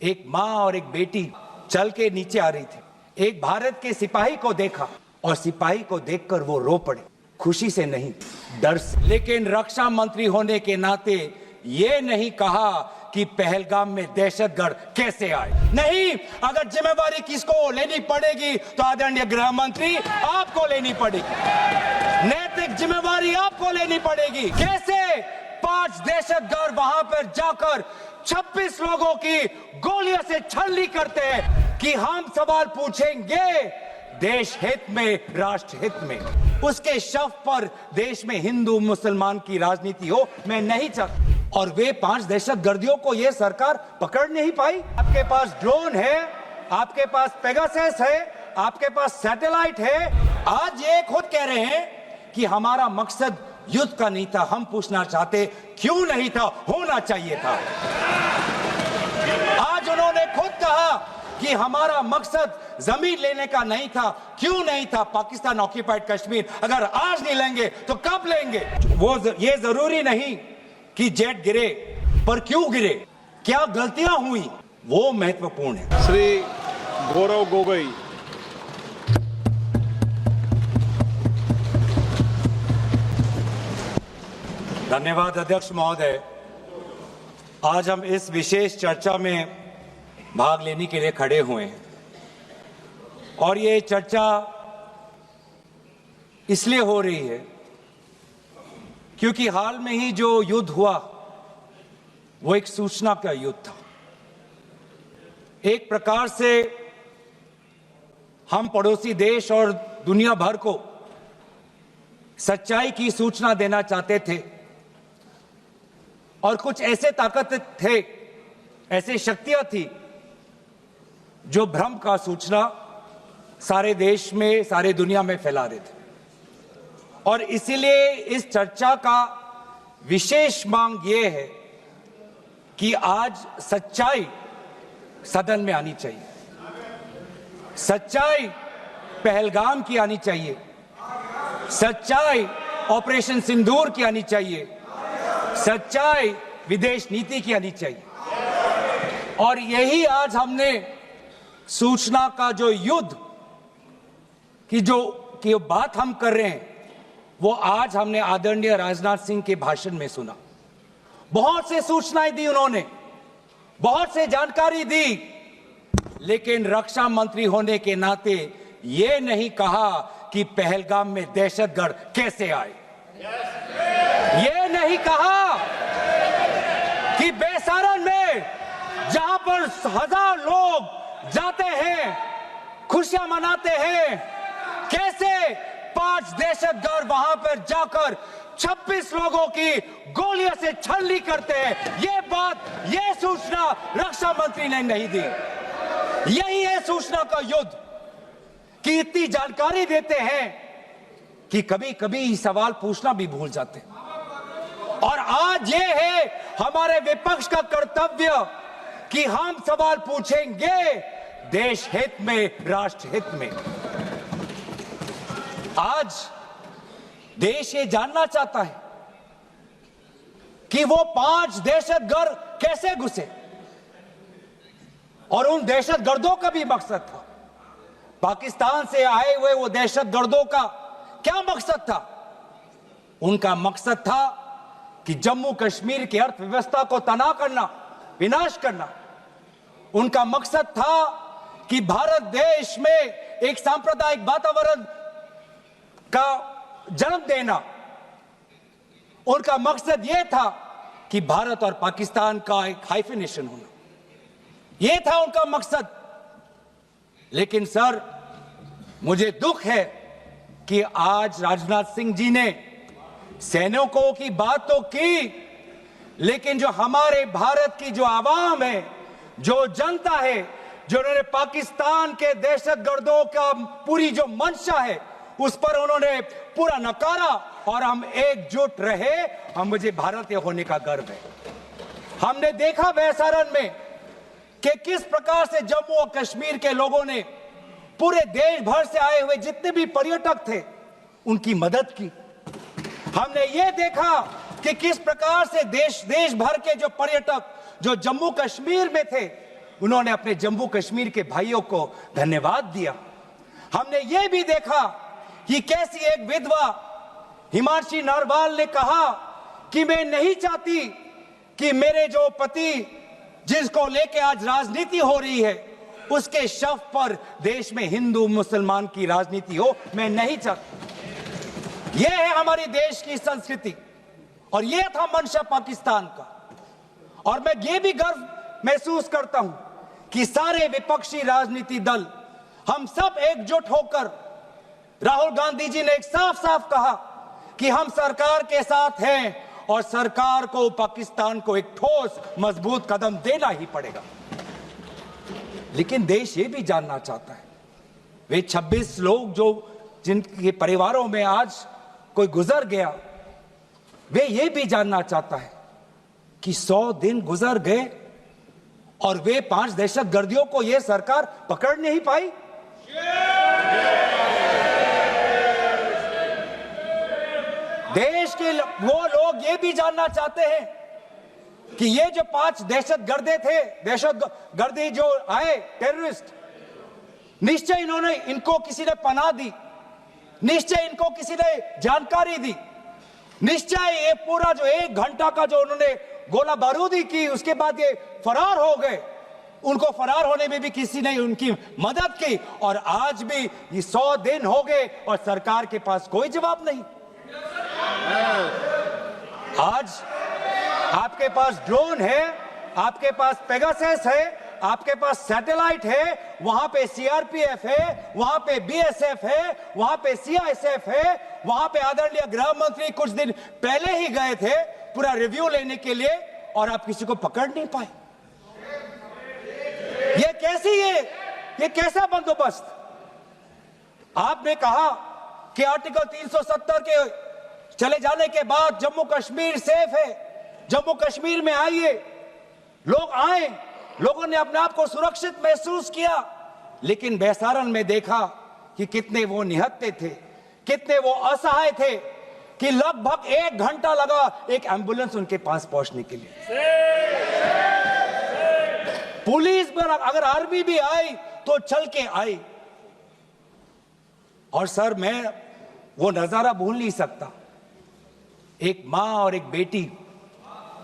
एक माँ और एक बेटी चल के नीचे आ रही थी। एक भारत के सिपाही को देखा और सिपाही को देखकर वो रो पड़े, खुशी से नहीं, डर से। लेकिन रक्षा मंत्री होने के नाते ये नहीं कहा कि पहलगाम में दहशतगर्द कैसे आए। नहीं, अगर जिम्मेवारी किसको लेनी पड़ेगी तो आदरणीय गृह मंत्री आपको लेनी पड़ेगी। नैतिक जिम्मेवारी आपको लेनी पड़ेगी। कैसे 5 दहशतगर्द वहां पर जाकर 26 लोगों की गोलियों से छलनी करते हैं कि हम सवाल पूछेंगे देश हित में, राष्ट्र हित में। उसके शव पर देश में हिंदू मुसलमान की राजनीति हो, मैं नहीं चाहता। और वे 5 दहशतगर्दियों को ये सरकार पकड़ नहीं पाई। आपके पास ड्रोन है, आपके पास पेगासस है, आपके पास सैटेलाइट है। आज ये खुद कह रहे हैं कि हमारा मकसद युद्ध का नहीं था। हम पूछना चाहते क्यों नहीं था, होना चाहिए था। आज उन्होंने खुद कहा कि हमारा मकसद जमीन लेने का नहीं था। क्यों नहीं था? पाकिस्तान ऑक्यूपाइड कश्मीर अगर आज नहीं लेंगे तो कब लेंगे? वो ये जरूरी नहीं कि जेट गिरे, पर क्यों गिरे, क्या गलतियां हुई, वो महत्वपूर्ण है। श्री गौरव गोगोई। धन्यवाद अध्यक्ष महोदय। आज हम इस विशेष चर्चा में भाग लेने के लिए खड़े हुए हैं और ये चर्चा इसलिए हो रही है क्योंकि हाल में ही जो युद्ध हुआ वो एक सूचना का युद्ध था। एक प्रकार से हम पड़ोसी देश और दुनिया भर को सच्चाई की सूचना देना चाहते थे और कुछ ऐसे ताकत थे, ऐसे शक्तियां थी जो भ्रम का सूचना सारे देश में, सारे दुनिया में फैला रहे थे। और इसीलिए इस चर्चा का विशेष मांग यह है कि आज सच्चाई सदन में आनी चाहिए। सच्चाई पहलगाम की आनी चाहिए, सच्चाई ऑपरेशन सिंदूर की आनी चाहिए, सच्चाई विदेश नीति की आनी चाहिए। और यही आज हमने सूचना का जो युद्ध की बात हम कर रहे हैं वो आज हमने आदरणीय राजनाथ सिंह के भाषण में सुना। बहुत से सूचनाएं दी उन्होंने, बहुत से जानकारी दी, लेकिन रक्षा मंत्री होने के नाते ये नहीं कहा कि पहलगाम में दहशतगर्द कैसे आए। ये नहीं कहा कि बेसारन में जहां पर 1000 लोग जाते हैं, खुशियां मनाते हैं, कैसे 5 दहशतगर्द वहां पर जाकर 26 लोगों की गोलियों से छलनी करते हैं। ये बात, ये सूचना रक्षा मंत्री ने नहीं दी। यही है सूचना का युद्ध कि इतनी जानकारी देते हैं कि कभी कभी सवाल पूछना भी भूल जाते हैं। और आज ये है हमारे विपक्ष का कर्तव्य कि हम सवाल पूछेंगे देश हित में, राष्ट्र हित में। आज देश ये जानना चाहता है कि वो 5 दहशतगर्द कैसे घुसे और उन दहशतगर्दों का भी मकसद था। पाकिस्तान से आए हुए वो दहशतगर्दों का क्या मकसद था? उनका मकसद था कि जम्मू कश्मीर की अर्थव्यवस्था को तनाव करना, विनाश करना। उनका मकसद था कि भारत देश में एक सांप्रदायिक वातावरण का जन्म देना। उनका मकसद यह था कि भारत और पाकिस्तान का एक हाइफिनेशन होना, यह था उनका मकसद। लेकिन सर, मुझे दुख है कि आज राजनाथ सिंह जी ने सैनिकों की बात तो की, लेकिन जो हमारे भारत की जो आवाम है, जो जनता है, जो उन्होंने पाकिस्तान के दहशतगर्दों का पूरी जो मंशा है उस पर उन्होंने पूरा नकारा और हम एकजुट रहे। हम, मुझे भारतीय होने का गर्व है। हमने देखा बेसारन में कि किस प्रकार से जम्मू और कश्मीर के लोगों ने पूरे देश भर से आए हुए जितने भी पर्यटक थे उनकी मदद की। हमने ये देखा कि किस प्रकार से देश भर के जो पर्यटक जो जम्मू कश्मीर में थे उन्होंने अपने जम्मू कश्मीर के भाइयों को धन्यवाद दिया। हमने ये भी देखा कि कैसी एक विधवा हिमांशी नरवाल ने कहा कि मैं नहीं चाहती कि मेरे जो पति जिसको लेके आज राजनीति हो रही है उसके शव पर देश में हिंदू मुसलमान की राजनीति हो, मैं नहीं चाहती। यह है हमारी देश की संस्कृति और यह था मंशा पाकिस्तान का। और मैं ये भी गर्व महसूस करता हूं कि सारे विपक्षी राजनीति दल हम सब एकजुट होकर, राहुल गांधी जी ने एक साफ साफ कहा कि हम सरकार के साथ हैं और सरकार को पाकिस्तान को एक ठोस मजबूत कदम देना ही पड़ेगा। लेकिन देश ये भी जानना चाहता है, वे 26 लोग जो जिनके परिवारों में आज कोई गुजर गया, वे ये भी जानना चाहता है कि 100 दिन गुजर गए और वे 5 दहशतगर्दियों को यह सरकार पकड़ नहीं पाई। देश के वो लोग ये भी जानना चाहते हैं कि ये जो 5 दहशतगर्दे थे, दहशतगर्दी जो आए टेररिस्ट, निश्चय इनको किसी ने पनाह दी, निश्चय इनको किसी ने जानकारी दी, निश्चय ये पूरा जो 1 घंटा का जो उन्होंने गोला बारूदी की उसके बाद ये फरार हो गए, उनको फरार होने में भी किसी ने उनकी मदद की। और आज भी ये 100 दिन हो गए और सरकार के पास कोई जवाब नहीं। आज आपके पास ड्रोन है, आपके पास पेगासस है, आपके पास सैटेलाइट है, वहां पे सीआरपीएफ है, वहां पे बीएसएफ है, वहां पे सीआईएसएफ है, वहां पे आदरणीय गृह मंत्री कुछ दिन पहले ही गए थे पूरा रिव्यू लेने के लिए और आप किसी को पकड़ नहीं पाए। ये कैसी है, ये कैसा बंदोबस्त? आपने कहा कि आर्टिकल 370 के चले जाने के बाद जम्मू कश्मीर सेफ है, जम्मू कश्मीर में आइए, लोग आए, लोगों ने अपने आप को सुरक्षित महसूस किया। लेकिन बेसारन में देखा कि कितने वो निहत्थे थे, कितने वो असहाय थे कि लगभग 1 घंटा लगा एक एम्बुलेंस उनके पास पहुंचने के लिए। पुलिस पर अगर आर्मी भी आई तो चल के आई। और सर, मैं वो नजारा भूल नहीं सकता, एक मां और एक बेटी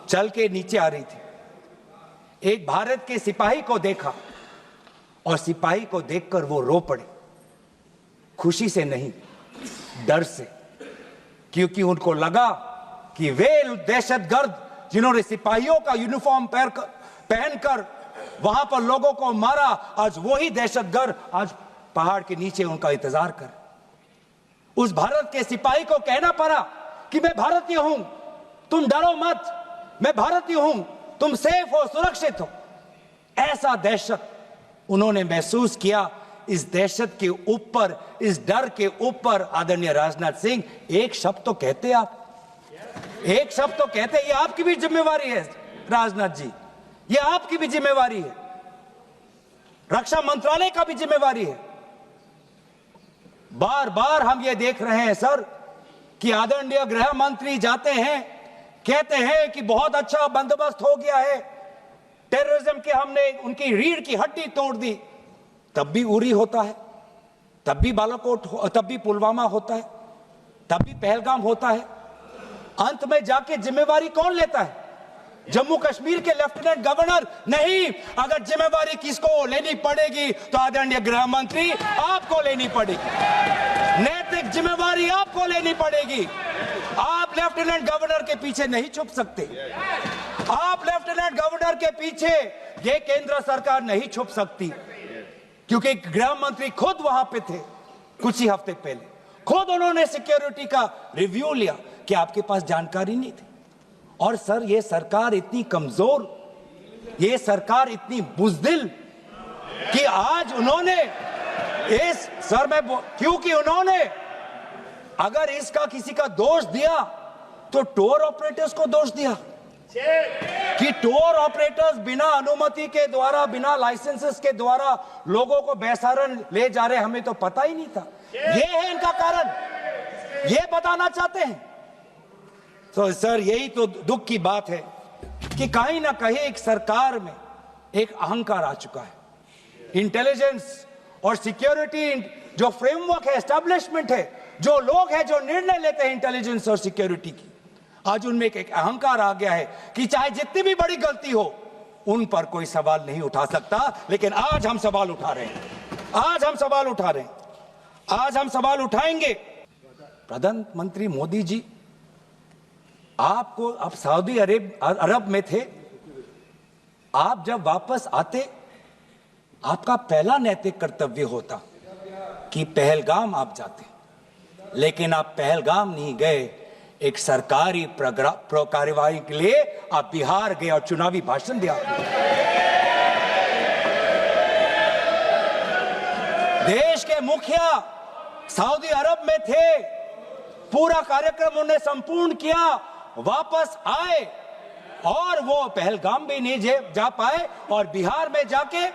चल के नीचे आ रही थी, एक भारत के सिपाही को देखा और सिपाही को देखकर वो रो पड़े, खुशी से नहीं, डर से, क्योंकि उनको लगा कि वे दहशतगर्द जिन्होंने सिपाहियों का यूनिफॉर्म पहनकर वहां पर लोगों को मारा, आज वही दहशतगर्द आज पहाड़ के नीचे उनका इंतजार कर। उस भारत के सिपाही को कहना पड़ा कि मैं भारतीय हूं, तुम डरो मत, मैं भारतीय हूं, तुम सेफ हो, सुरक्षित हो। ऐसा दहशत उन्होंने महसूस किया। इस दहशत के ऊपर, इस डर के ऊपर आदरणीय राजनाथ सिंह एक शब्द तो कहते, आप एक शब्द तो कहते। ये आपकी भी जिम्मेवारी है राजनाथ जी, ये आपकी भी जिम्मेवारी है, रक्षा मंत्रालय का भी जिम्मेवारी है। बार बार हम ये देख रहे हैं सर कि आदरणीय गृह मंत्री जाते हैं, कहते हैं कि बहुत अच्छा बंदोबस्त हो गया है, टेररिज्म के हमने उनकी रीढ़ की हड्डी तोड़ दी। तब भी उरी होता है, तब भी बालाकोट, तब भी पुलवामा होता है, तब भी पहलगाम होता है। अंत में जाके जिम्मेवारी कौन लेता है? जम्मू कश्मीर के लेफ्टिनेंट गवर्नर नहीं। अगर जिम्मेवारी किसको लेनी पड़ेगी तो आदरणीय गृह मंत्री आपको लेनी पड़ेगी, नैतिक जिम्मेवारी आपको लेनी पड़ेगी। आप लेफ्टिनेंट गवर्नर के पीछे नहीं छुप सकते, आप लेफ्टिनेंट गवर्नर के पीछे ये केंद्र सरकार नहीं छुप सकती, क्योंकि गृह मंत्री खुद वहां पे थे कुछ ही हफ्ते पहले, खुद उन्होंने सिक्योरिटी का रिव्यू लिया कि आपके पास जानकारी नहीं थी। और सर, ये सरकार इतनी कमजोर, ये सरकार इतनी बुजदिल कि आज उन्होंने इस सर में, क्योंकि उन्होंने अगर इसका किसी का दोष दिया तो टूर ऑपरेटर्स को दोष दिया कि टूर ऑपरेटर्स बिना अनुमति के द्वारा, बिना लाइसेंसेस के द्वारा लोगों को बेसहारन ले जा रहे, हमें तो पता ही नहीं था। ये है इनका कारण, ये बताना चाहते हैं। तो सर, यही तो दुख की बात है कि कहीं ना कहीं एक सरकार में, एक अहंकार आ चुका है। इंटेलिजेंस और सिक्योरिटी जो फ्रेमवर्क है, एस्टैब्लिशमेंट है, जो लोग हैं जो निर्णय लेते हैं इंटेलिजेंस और सिक्योरिटी की, आज उनमें एक अहंकार आ गया है कि चाहे जितनी भी बड़ी गलती हो उन पर कोई सवाल नहीं उठा सकता। लेकिन आज हम सवाल उठा रहे हैं, आज हम सवाल उठा रहे हैं, आज हम सवाल उठाएंगे। प्रधानमंत्री मोदी जी, आपको अब सऊदी अरब में थे, आप जब वापस आते आपका पहला नैतिक कर्तव्य होता कि पहलगाम आप जाते, लेकिन आप पहलगाम नहीं गए। एक सरकारी कार्यवाही के लिए आप बिहार गए और चुनावी भाषण दिया। देश के मुखिया सऊदी अरब में थे, पूरा कार्यक्रम उन्होंने संपूर्ण किया, वापस आए और वो पहलगाम भी नहीं जा पाए और बिहार में जाके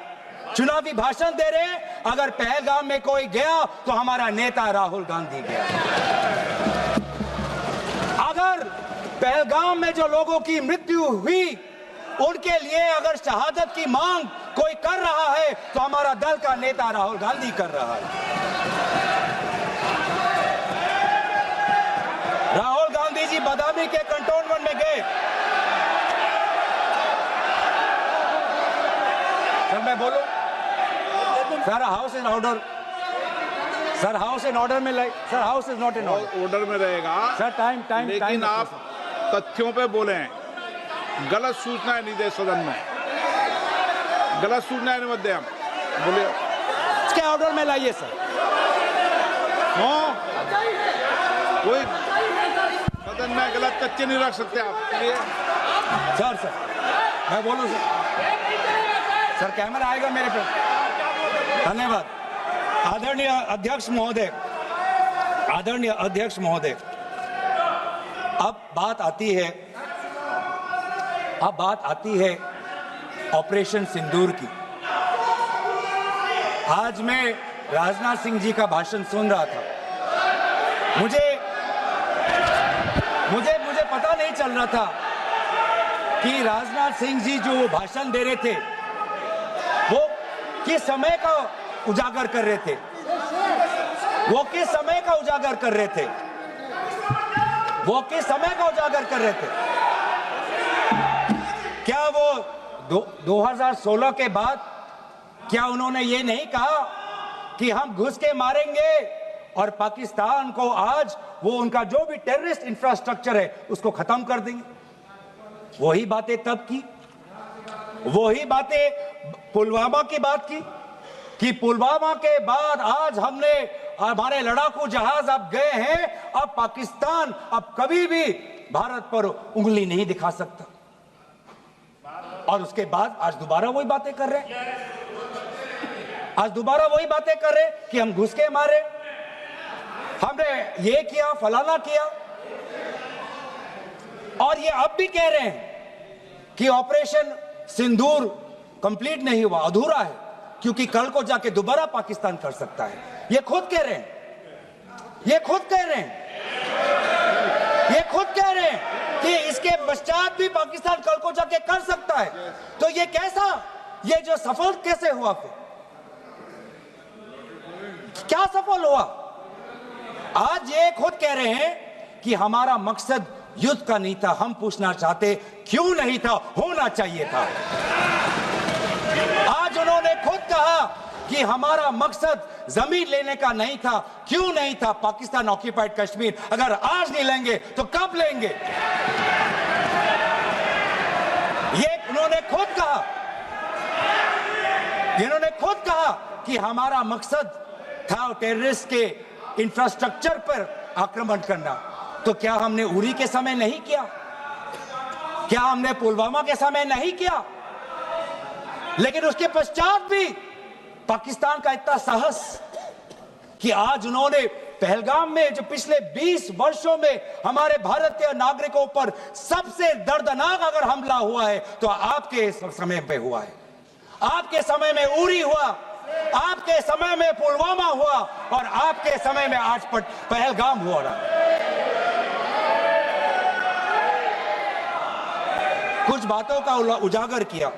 चुनावी भाषण दे रहे हैं। अगर पहलगाम में कोई गया तो हमारा नेता राहुल गांधी गया। अगर पहलगाम में जो लोगों की मृत्यु हुई उनके लिए अगर शहादत की मांग कोई कर रहा है तो हमारा दल का नेता राहुल गांधी कर रहा है। राहुल गांधी जी बदामी के कंटोनमेंट में गए। सर मैं बोलूं? Sir house in order, sir house in order में like, sir house is not in order में रहेगा सर। टाइम लेकिन आप तथ्यों पे बोले, गलत सूचनाएं नहीं दे सदन में, गलत सूचनाएं नहीं मत दे। हम बोले इसके ऑर्डर में लाइए सर। कोई सदन में गलत तथ्य नहीं रख सकते आप। सर मैं बोलूं सर कैमरा आएगा मेरे पे। धन्यवाद। आदरणीय अध्यक्ष महोदय, आदरणीय अध्यक्ष महोदय, अब बात आती है ऑपरेशन सिंदूर की। आज मैं राजनाथ सिंह जी का भाषण सुन रहा था। मुझे पता नहीं चल रहा था कि राजनाथ सिंह जी जो भाषण दे रहे थे वो किस समय का उजागर कर रहे थे, वो किस समय का उजागर कर रहे थे, वो किस समय का उजागर कर रहे थे। क्या वो 2016 के बाद क्या उन्होंने ये नहीं कहा कि हम घुस के मारेंगे और पाकिस्तान को आज वो उनका जो भी टेररिस्ट इंफ्रास्ट्रक्चर है उसको खत्म कर देंगे? वही बातें तब की, वही बातें पुलवामा की बात की कि पुलवामा के बाद आज हमने हमारे लड़ाकू जहाज अब गए हैं, अब पाकिस्तान अब कभी भी भारत पर उंगली नहीं दिखा सकता। और उसके बाद आज दोबारा वही बातें कर रहे हैं, आज दोबारा वही बातें कर रहे हैं कि हम घुस के मारे, हमने ये किया, फलाना किया। और ये अब भी कह रहे हैं कि ऑपरेशन सिंदूर कंप्लीट नहीं हुआ, अधूरा है, क्योंकि कल को जाके दोबारा पाकिस्तान कर सकता है। ये खुद कह रहे हैं, ये खुद कह रहे हैं, ये खुद कह रहे हैं कि इसके पश्चात भी पाकिस्तान कल को जाके कर सकता है। तो ये कैसा, ये जो सफल कैसे हुआ, फिर क्या सफल हुआ? आज ये खुद कह रहे हैं कि हमारा मकसद युद्ध का नहीं था। हम पूछना चाहते क्यों नहीं था, होना चाहिए था। आज उन्होंने खुद कहा कि हमारा मकसद जमीन लेने का नहीं था। क्यों नहीं था? पाकिस्तान ऑक्यूपाइड कश्मीर अगर आज नहीं लेंगे तो कब लेंगे? ये उन्होंने खुद कहा, इन्होंने खुद कहा कि हमारा मकसद था टेररिस्ट के इंफ्रास्ट्रक्चर पर आक्रमण करना। तो क्या हमने उरी के समय नहीं किया? क्या हमने पुलवामा के समय नहीं किया? लेकिन उसके पश्चात भी पाकिस्तान का इतना साहस कि आज उन्होंने पहलगाम में जो पिछले 20 वर्षों में हमारे भारतीय नागरिकों पर सबसे दर्दनाक अगर हमला हुआ है तो आपके समय पे हुआ है। आपके समय में उरी हुआ, आपके समय में पुलवामा हुआ और आपके समय में आज पहलगाम हो रहा है। कुछ बातों का उजागर किया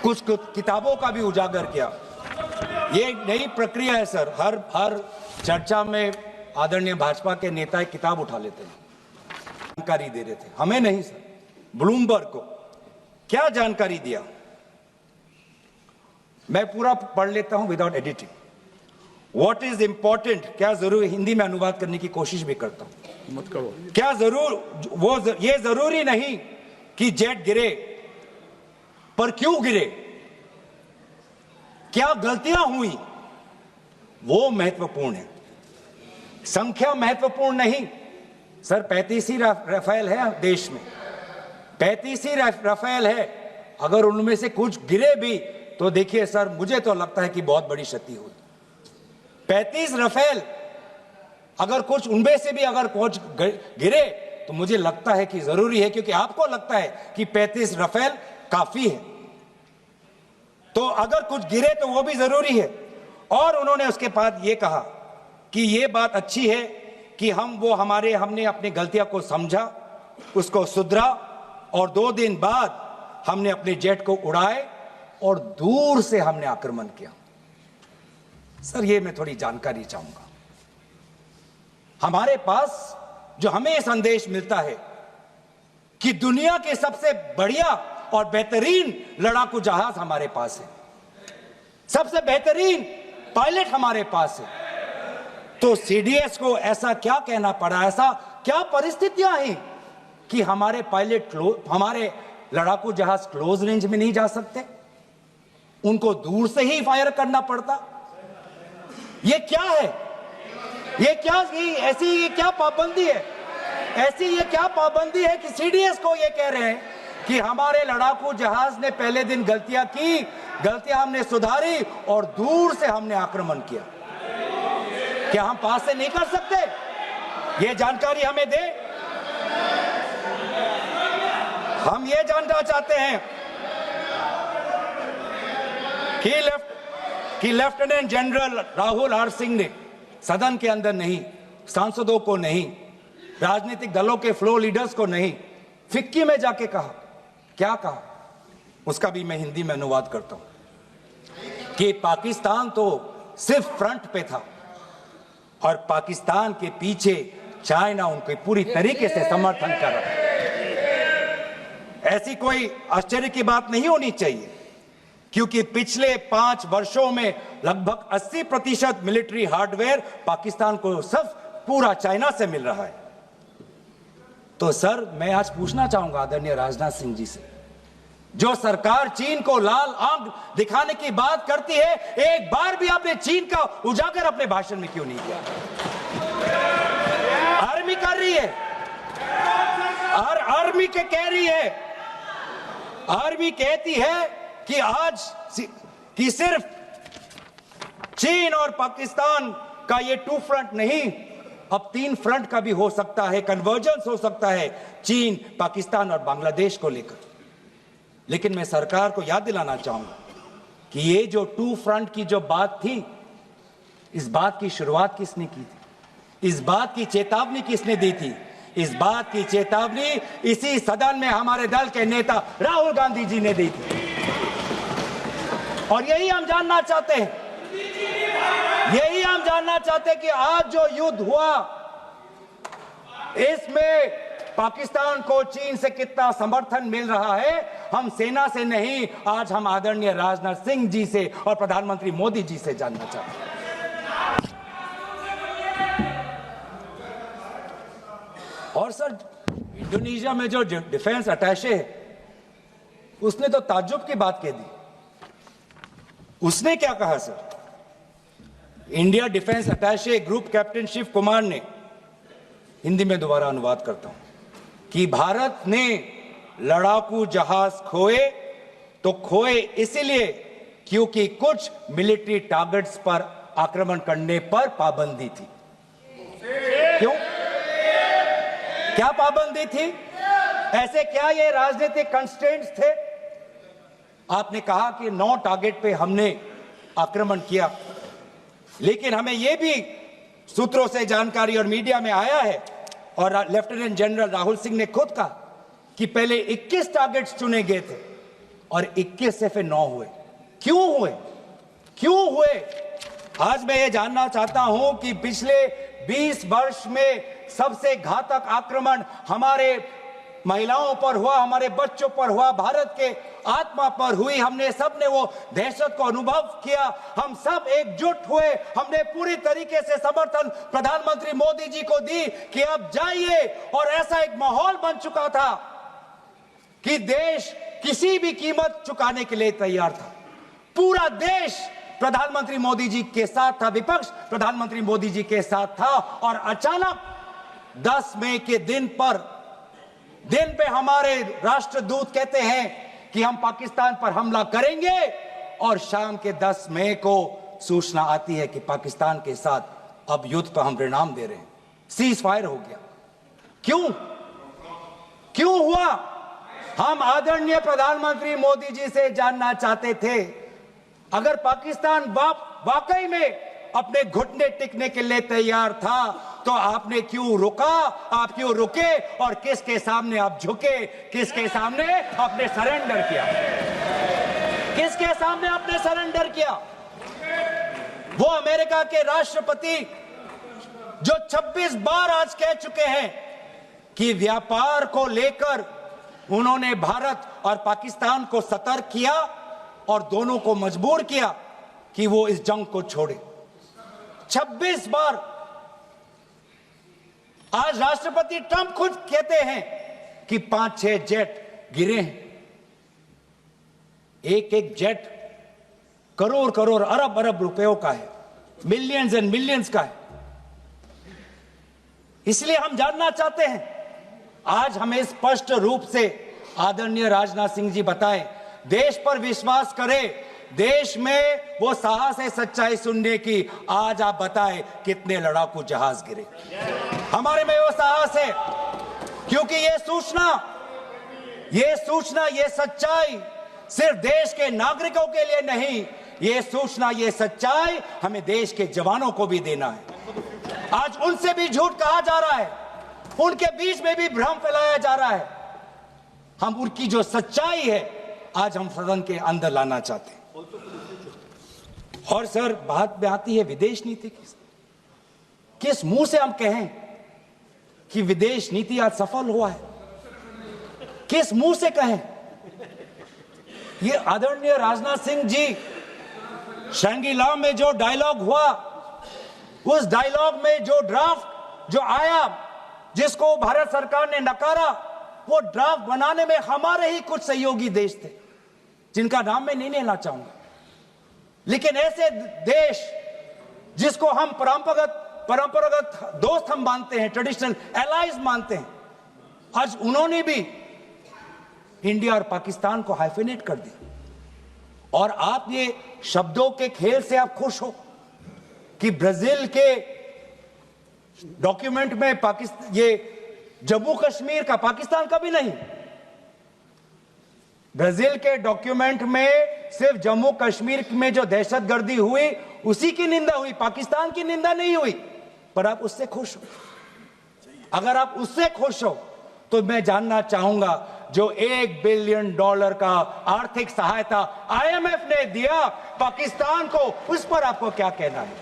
कुछ किताबों का भी उजागर किया। ये एक नई प्रक्रिया है सर, हर चर्चा में आदरणीय भाजपा के नेता एक किताब उठा लेते हैं, जानकारी दे रहे थे, हमें नहीं सर, ब्लूमबर्ग को क्या जानकारी दिया, मैं पूरा पढ़ लेता हूं without editing. What is important, क्या जरूरी, हिंदी में अनुवाद करने की कोशिश भी करता हूं, मत करो। क्या ये जरूरी नहीं कि जेट गिरे, पर क्यों गिरे, क्या गलतियां हुई, वो महत्वपूर्ण है, संख्या महत्वपूर्ण नहीं सर। 35 ही राफेल है देश में, 35 ही राफेल है, अगर उनमें से कुछ गिरे भी तो देखिए सर, मुझे तो लगता है कि बहुत बड़ी क्षति हुई। 35 राफेल, अगर कुछ उनमें से भी अगर कुछ गिरे तो मुझे लगता है कि जरूरी है, क्योंकि आपको लगता है कि 35 राफेल काफी है, तो अगर कुछ गिरे तो वो भी जरूरी है। और उन्होंने उसके बाद ये कहा कि ये बात अच्छी है कि हमने अपनी गलतियों को समझा, उसको सुधरा, और 2 दिन बाद हमने अपने जेट को उड़ाए और दूर से हमने आक्रमण किया। सर, ये मैं थोड़ी जानकारी चाहूंगा। हमारे पास जो हमें ये संदेश मिलता है कि दुनिया के सबसे बढ़िया और बेहतरीन लड़ाकू जहाज हमारे पास है, सबसे बेहतरीन पायलट हमारे पास है, तो सीडीएस को ऐसा क्या कहना पड़ा, ऐसा क्या परिस्थितियां हैं कि हमारे पायलट हमारे लड़ाकू जहाज क्लोज रेंज में नहीं जा सकते, उनको दूर से ही फायर करना पड़ता। ये क्या है, ये क्या पाबंदी है, ये क्या पाबंदी है कि सीडीएस को ये कह रहे हैं कि हमारे लड़ाकू जहाज ने पहले दिन गलतियां की, गलतियां हमने सुधारी और दूर से हमने आक्रमण किया। क्या हम पास से नहीं कर सकते? ये जानकारी हमें दे। हम ये जानना चाहते हैं कि lieutenant general Rahul R Singh ने सदन के अंदर नहीं, सांसदों को नहीं, राजनीतिक दलों के फ्लोर लीडर्स को नहीं, फिक्की में जाके कहा, क्या कहा उसका भी मैं हिंदी में अनुवाद करता हूं कि पाकिस्तान तो सिर्फ फ्रंट पे था और पाकिस्तान के पीछे चाइना उनके पूरी तरीके से समर्थन कर रहा है। ऐसी कोई आश्चर्य की बात नहीं होनी चाहिए, क्योंकि पिछले 5 वर्षों में लगभग 80% मिलिट्री हार्डवेयर पाकिस्तान को सब पूरा चाइना से मिल रहा है। तो सर, मैं आज पूछना चाहूंगा आदरणीय राजनाथ सिंह जी से, जो सरकार चीन को लाल आंख दिखाने की बात करती है, एक बार भी आपने चीन का उजागर अपने भाषण में क्यों नहीं किया? आर्मी कर रही है, आर्मी के कह रही है, आर्मी कहती है कि आज कि सिर्फ चीन और पाकिस्तान का ये 2 फ्रंट नहीं, अब 3 फ्रंट का भी हो सकता है, कन्वर्जेंस हो सकता है चीन, पाकिस्तान और बांग्लादेश को लेकर। लेकिन मैं सरकार को याद दिलाना चाहूंगा कि ये जो 2 फ्रंट की जो बात थी, इस बात की शुरुआत किसने की थी? इस बात की चेतावनी किसने दी थी? इस बात की चेतावनी इसी सदन में हमारे दल के नेता राहुल गांधी जी ने दी थी। और यही हम जानना चाहते हैं, यही हम जानना चाहते हैं कि आज जो युद्ध हुआ, इसमें पाकिस्तान को चीन से कितना समर्थन मिल रहा है। हम सेना से नहीं, आज हम आदरणीय राजनाथ सिंह जी से और प्रधानमंत्री मोदी जी से जानना चाहते हैं। और सर, इंडोनेशिया में जो डिफेंस अटैचे है, उसने तो ताज्जुब की बात कह दी। उसने क्या कहा sir? India defence attache group captain Shiv Kumar ने, हिंदी में दोबारा अनुवाद करता हूं, कि भारत ने लड़ाकू जहाज खोए तो खोए इसलिए क्योंकि कुछ मिलिट्री टारगेट्स पर आक्रमण करने पर पाबंदी थी। क्यों? क्या पाबंदी थी? ऐसे क्या ये राजनीतिक कंस्ट्रेंट्स थे? आपने कहा कि 9 टारगेट पे हमने आक्रमण किया, लेकिन हमें यह भी सूत्रों से जानकारी और मीडिया में आया है, और लेफ्टिनेंट जनरल राहुल सिंह ने खुद कहा कि पहले 21 टारगेट्स चुने गए थे और 21 से फिर 9 हुए। क्यों हुए? क्यों हुए? आज मैं ये जानना चाहता हूं कि पिछले 20 वर्ष में सबसे घातक आक्रमण हमारे महिलाओं पर हुआ, हमारे बच्चों पर हुआ, भारत के आत्मा पर हुई। हमने सबने वो दहशत को अनुभव किया, हम सब एकजुट हुए, हमने पूरी तरीके से समर्थन प्रधानमंत्री मोदी जी को दी कि अब जाइए। और ऐसा एक माहौल बन चुका था कि देश किसी भी कीमत चुकाने के लिए तैयार था। पूरा देश प्रधानमंत्री मोदी जी के साथ था, विपक्ष प्रधानमंत्री मोदी जी के साथ था। और अचानक 10 मई के दिन पे हमारे राष्ट्रदूत कहते हैं कि हम पाकिस्तान पर हमला करेंगे, और शाम के 10 मई को सूचना आती है कि पाकिस्तान के साथ अब युद्ध पर हम परिणाम दे रहे हैं, सीज फायर हो गया। क्यों हुआ? हम आदरणीय प्रधानमंत्री मोदी जी से जानना चाहते थे, अगर पाकिस्तान वाकई में अपने घुटने टिकने के लिए तैयार था तो आपने क्यों रुका? आप क्यों रुके? और किसके सामने आप झुके? किसके सामने आपने सरेंडर किया? किसके सामने आपने सरेंडर किया? वो अमेरिका के राष्ट्रपति जो 26 बार आज कह चुके हैं कि व्यापार को लेकर उन्होंने भारत और पाकिस्तान को सतर्क किया और दोनों को मजबूर किया कि वो इस जंग को छोड़े। 26 बार। आज राष्ट्रपति ट्रंप खुद कहते हैं कि 5-6 जेट गिरे हैं। एक जेट करोड़ अरब रुपयों का है, मिलियंस एंड मिलियंस का है। इसलिए हम जानना चाहते हैं, आज हमें स्पष्ट रूप से आदरणीय राजनाथ सिंह जी बताएं, देश पर विश्वास करें, देश में वो साहस है सच्चाई सुनने की। आज आप बताएं कितने लड़ाकू जहाज गिरे? हमारे में वो साहस है, क्योंकि ये सूचना, ये सच्चाई सिर्फ देश के नागरिकों के लिए नहीं, ये सूचना, ये सच्चाई हमें देश के जवानों को भी देना है। आज उनसे भी झूठ कहा जा रहा है, उनके बीच में भी भ्रम फैलाया जा रहा है। हम उनकी जो सच्चाई है आज हम सदन के अंदर लाना चाहते हैं। और सर, बात में आती है विदेश नीति की। किस मुंह से हम कहें कि विदेश नीति आज सफल हुआ है? किस मुंह से कहें? ये आदरणीय राजनाथ सिंह जी, शंगीला में जो डायलॉग हुआ, उस डायलॉग में जो ड्राफ्ट जो आया, जिसको भारत सरकार ने नकारा, वो ड्राफ्ट बनाने में हमारे ही कुछ सहयोगी देश थे, जिनका नाम मैं नहीं लेना चाहूंगा। लेकिन ऐसे देश जिसको हम परंपरागत दोस्त हम मानते हैं, ट्रेडिशनल एलाइज मानते हैं, आज उन्होंने भी इंडिया और पाकिस्तान को हाइफिनेट कर दिया। और आप ये शब्दों के खेल से आप खुश हो कि ब्राजील के डॉक्यूमेंट में पाकिस्तान, ये जम्मू कश्मीर का पाकिस्तान का भी नहीं, ब्राजील के डॉक्यूमेंट में सिर्फ जम्मू कश्मीर में जो दहशतगर्दी हुई उसी की निंदा हुई, पाकिस्तान की निंदा नहीं हुई। पर आप उससे खुश हो? अगर आप उससे खुश हो तो मैं जानना चाहूंगा, जो $1 बिलियन का आर्थिक सहायता IMF ने दिया पाकिस्तान को, उस पर आपको क्या कहना है?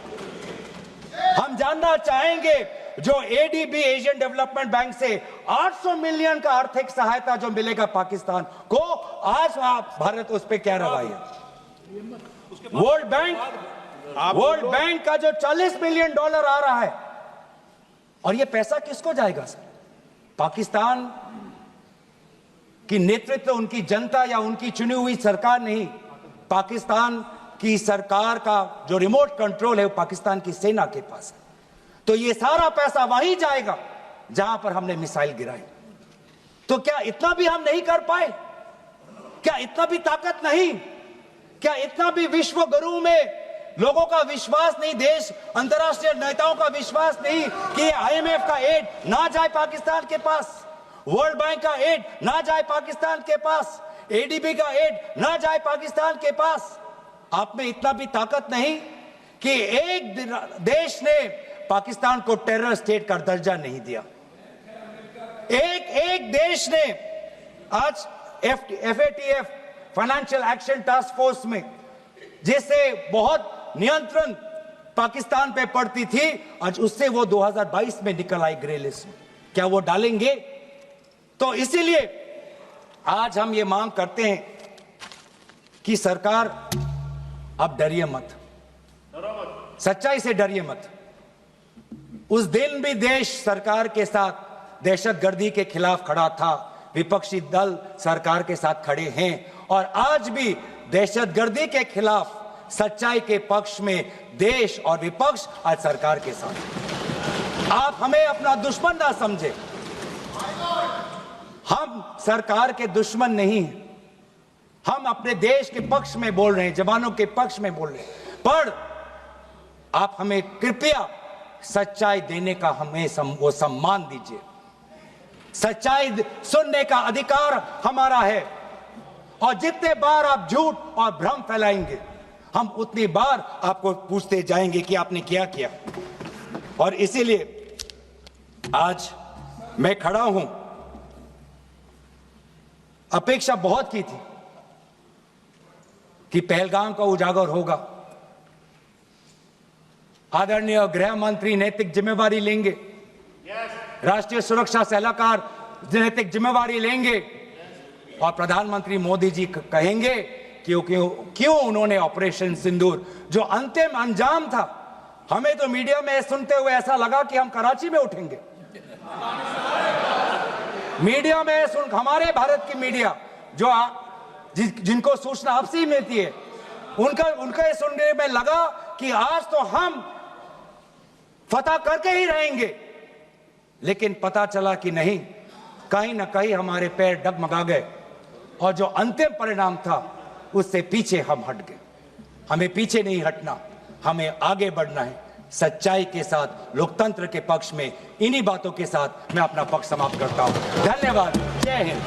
हम जानना चाहेंगे, जो ADB एशियन डेवलपमेंट बैंक से 800 मिलियन का आर्थिक सहायता जो मिलेगा पाकिस्तान को, आज आप भारत उस पर क्या रवैया? वर्ल्ड बैंक का जो $40 मिलियन आ रहा है, और ये पैसा किसको जाएगा सर? पाकिस्तान की नेतृत्व उनकी जनता या उनकी चुनी हुई सरकार नहीं, पाकिस्तान की सरकार का जो रिमोट कंट्रोल है वो पाकिस्तान की सेना के पास है। तो ये सारा पैसा वहीं जाएगा जहां पर हमने मिसाइल गिराई। तो क्या इतना भी हम नहीं कर पाए? क्या इतना भी ताकत नहीं? क्या इतना भी विश्व गुरु में लोगों का विश्वास नहीं, देश अंतर्राष्ट्रीय नेताओं का विश्वास नहीं कि IMF का एड ना जाए पाकिस्तान के पास, वर्ल्ड बैंक का एड ना जाए पाकिस्तान के पास, ADB का एड ना जाए पाकिस्तान के पास? आप में इतना भी ताकत नहीं कि एक देश ने पाकिस्तान को टेरर स्टेट का दर्जा नहीं दिया। एक देश ने आज FATF financial action task force में, जिससे बहुत नियंत्रण पाकिस्तान पे पड़ती थी, आज उससे वो 2022 में निकल आई ग्रे लिस्ट में। क्या वो डालेंगे? तो इसीलिए आज हम ये मांग करते हैं कि सरकार अब डरिए मत, सच्चाई से डरिए मत। उस दिन भी देश सरकार के साथ दहशतगर्दी के खिलाफ खड़ा था, विपक्षी दल सरकार के साथ खड़े हैं, और आज भी दहशतगर्दी के खिलाफ सच्चाई के पक्ष में देश और विपक्ष आज सरकार के साथ। आप हमें अपना दुश्मन ना समझे, हम सरकार के दुश्मन नहीं हैं, हम अपने देश के पक्ष में बोल रहे हैं, जवानों के पक्ष में बोल रहे हैं। पर आप हमें कृपया सच्चाई देने का हमें वो सम्मान दीजिए। सच्चाई सुनने का अधिकार हमारा है, और जितने बार आप झूठ और भ्रम फैलाएंगे, हम उतनी बार आपको पूछते जाएंगे कि आपने क्या किया। और इसीलिए आज मैं खड़ा हूं। अपेक्षा बहुत की थी कि पहलगाम का उजागर होगा, आदरणीय गृह मंत्री नैतिक जिम्मेवारी लेंगे, राष्ट्रीय सुरक्षा सलाहकार नैतिक जिम्मेवारी लेंगे, और प्रधानमंत्री मोदी जी कहेंगे क्यों उन्होंने ऑपरेशन सिंदूर, जो अंतिम अंजाम था, हमें तो मीडिया में सुनते हुए ऐसा लगा कि हम कराची में उठेंगे। मीडिया में हमारे भारत की मीडिया जो जिनको सूचना आपसे ही मिलती है, उनका सुनने में लगा कि आज तो हम फतह करके ही रहेंगे, लेकिन पता चला कि नहीं, कहीं ना कहीं हमारे पैर डगमगा गए, और जो अंतिम परिणाम था उससे पीछे हम हट गए। हमें पीछे नहीं हटना, हमें आगे बढ़ना है, सच्चाई के साथ, लोकतंत्र के पक्ष में। इन्हीं बातों के साथ मैं अपना पक्ष समाप्त करता हूं। धन्यवाद। जय हिंद।